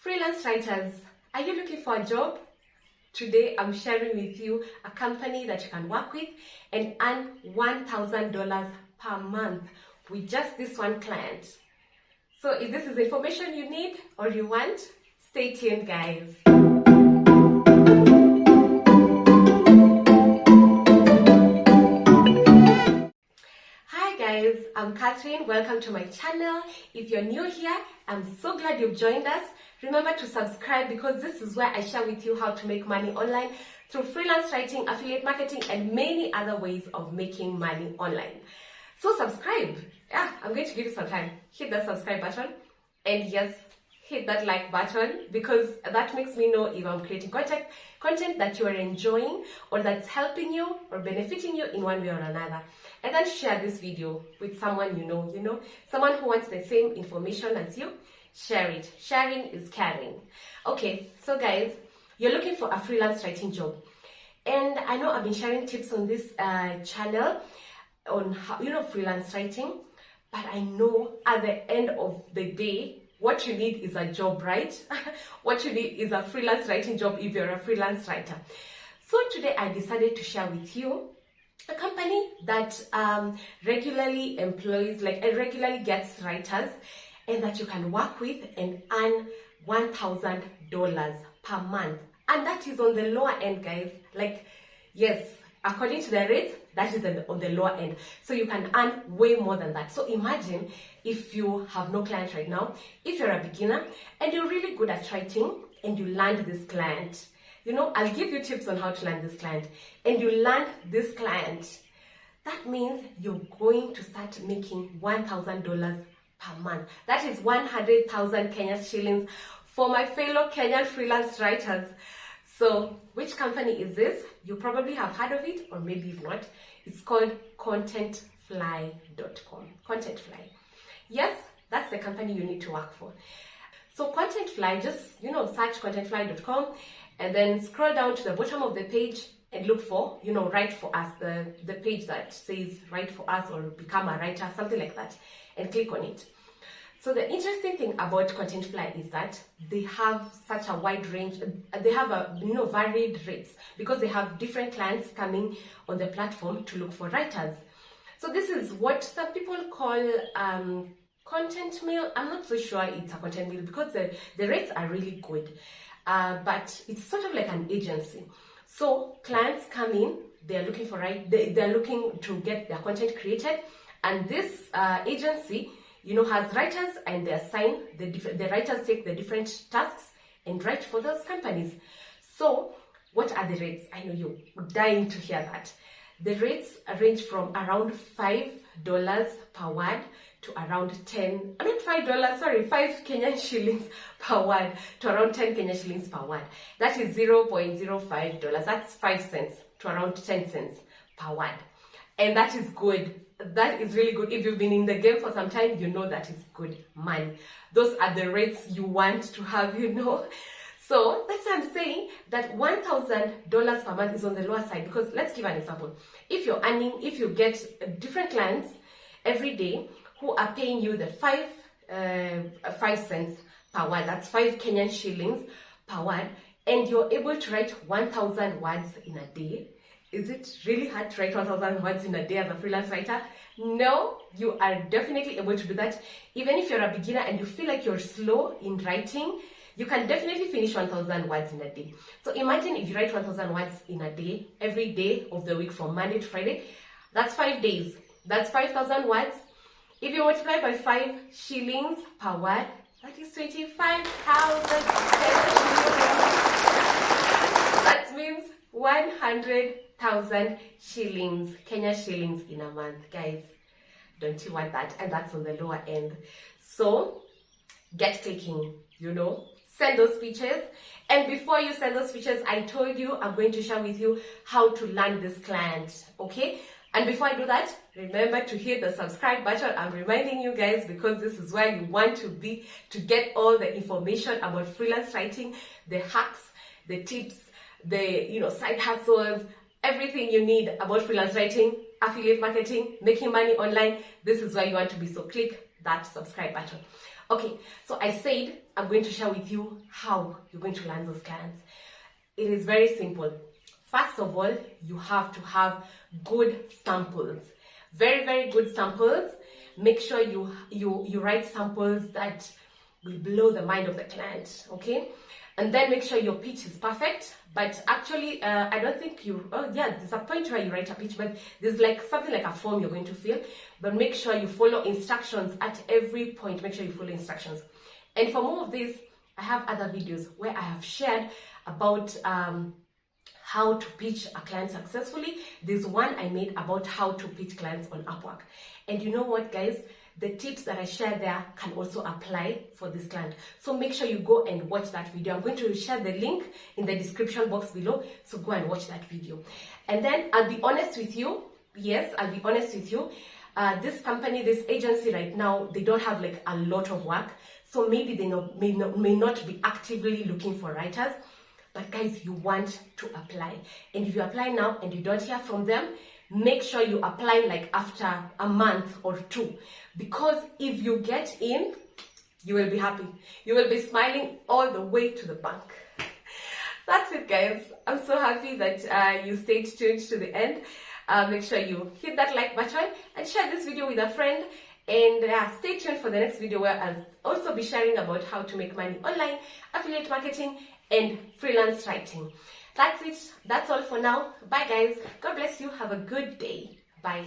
Freelance writers, are you looking for a job? Today I'm sharing with you a company that you can work with and earn $1,000 per month with just this one client. So if this is information you need or you want, stay tuned, guys. Hi guys, I'm Catherine. Welcome to my channel. If you're new here, I'm so glad you've joined us. Remember to subscribe because this is where I share with you how to make money online through freelance writing, affiliate marketing, and many other ways of making money online. So subscribe. Yeah, I'm going to give you some time. Hit that subscribe button, and yes, hit that like button because that makes me know if I'm creating content that you are enjoying or that's helping you or benefiting you in one way or another. And then share this video with someone you know, someone who wants the same information as you. Share it. Sharing is caring. Okay, so guys, you're looking for a freelance writing job. And I know I've been sharing tips on this channel on how, freelance writing. But I know at the end of the day, what you need is a job, right? What you need is a freelance writing job if you're a freelance writer. So today I decided to share with you a company that regularly employs, regularly gets writers and that you can work with and earn $1,000 per month. And that is on the lower end, guys. Yes, according to the rates, that is on the lower end. So you can earn way more than that. So imagine if you have no client right now, if you're a beginner and you're really good at writing and you land this client. I'll give you tips on how to land this client. And you land this client, that means you're going to start making $1,000 per month. That is 100,000 Kenyan shillings for my fellow Kenyan freelance writers. So which company is this? You probably have heard of it, or maybe if not. It's called Contentfly.com. Contentfly. Yes, that's the company you need to work for. So Contentfly, just search Contentfly.com and then scroll down to the bottom of the page and look for, write for us, the page that says write for us or become a writer, something like that, and click on it. So the interesting thing about Contentfly is that they have such a wide range. They have varied rates because they have different clients coming on the platform to look for writers. So this is what some people call content mill. I'm not so sure it's a content mill because the rates are really good, but it's sort of like an agency. So clients come in, they're looking for they're looking to get their content created, and this agency has writers and they assign the writers take the different tasks and write for those companies. So what are the rates? I know you're dying to hear that. The rates range from around $5 per word to around 5 Kenyan shillings per word to around 10 Kenyan shillings per word. That is $0.05. That's 5 cents to around 10 cents per word. And that is good. That is really good. If you've been in the game for some time, you know that is good money. Those are the rates you want to have, So that's why I'm saying that $1,000 per month is on the lower side because let's give an example. If you get different clients every day who are paying you the 5 cents per word, that's 5 Kenyan shillings per word, and you're able to write 1,000 words in a day. Is it really hard to write 1,000 words in a day as a freelance writer? No, you are definitely able to do that. Even if you're a beginner and you feel like you're slow in writing, you can definitely finish 1,000 words in a day. So imagine if you write 1,000 words in a day, every day of the week from Monday to Friday, that's 5 days. That's 5,000 words. If you multiply by 5 shillings per word, that is 25,000. That means 100,000 shillings, Kenya shillings in a month. Guys, don't you want that? And that's on the lower end. So get clicking, send those pictures. And before you send those pictures, I told you I'm going to share with you how to land this client, okay? And before I do that, remember to hit the subscribe button. I'm reminding you guys because this is where you want to be to get all the information about freelance writing, the hacks, the tips, the side hustles, everything you need about freelance writing, affiliate marketing, making money online. This is where you want to be. So click that subscribe button. Okay, so I said I'm going to share with you how you're going to land those clients. It is very simple. First of all, you have to have good samples. Very, very good samples. Make sure you write samples that will blow the mind of the client, okay? And then make sure your pitch is perfect. But actually, I don't think there's a point where you write a pitch, but there's like something like a form you're going to fill. But make sure you follow instructions at every point. Make sure you follow instructions. And for more of this, I have other videos where I have shared about how to pitch a client successfully. There's one I made about how to pitch clients on Upwork. And you know what, guys? The tips that I share there can also apply for this client. So make sure you go and watch that video. I'm going to share the link in the description box below. So go and watch that video. And then I'll be honest with you. Yes, I'll be honest with you. This company, this agency right now, they don't have like a lot of work. So maybe they may not be actively looking for writers. But guys, you want to apply. And if you apply now and you don't hear from them, make sure you apply like after a month or two. Because if you get in, you will be happy. You will be smiling all the way to the bank. That's it, guys. I'm so happy that you stayed tuned to the end. Make sure you hit that like button and share this video with a friend. And stay tuned for the next video where I'll also be sharing about how to make money online, affiliate marketing, and freelance writing. That's it. That's all for now. Bye, guys. God bless you. Have a good day. Bye.